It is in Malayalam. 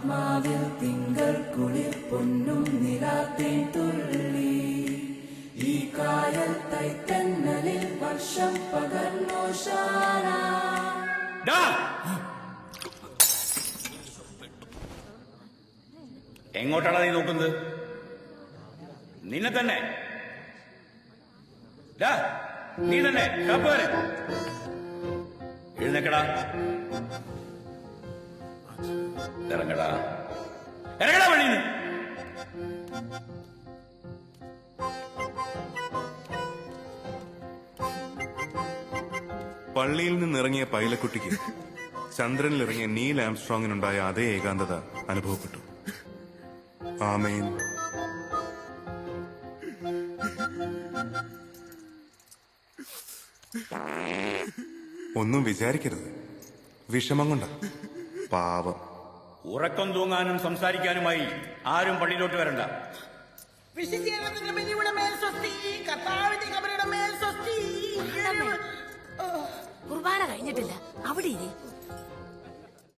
ആത്മാവിൽ തിങ്കൾ കുളിർ പൊന്നും നിലാത്തേൻ തുള്ളി ഈ കായൽ തൈത്തന്നലിൽ വർഷം പകർന്നോ ശാന. എങ്ങോട്ടാണ് നീ നോക്കുന്നത്? നിന്നെ തന്നെ. നീ തന്നെ കാപ്പുകാരെ എഴുന്നേക്കടാ, ഇറങ്ങടാ, ഇറങ്ങടാ വഴിന്ന്. പള്ളിയിൽ നിന്നിറങ്ങിയ പൈലക്കുട്ടിക്ക് ചന്ദ്രനിൽ ഇറങ്ങിയ നീൽ ആംസ്ട്രോങ്ങിനുണ്ടായ അതേ ഏകാന്തത അനുഭവപ്പെട്ടു. ആമേൻ. ഒന്നും വിചാരിക്കരുത്, വിഷമം കൊണ്ട. പാവം. ഉറക്കം തൂങ്ങാനും സംസാരിക്കാനുമായി ആരും പള്ളിയിലോട്ട് വരണ്ട. കുർബാന കഴിഞ്ഞിട്ടില്ല, അവിടെ ഇരി.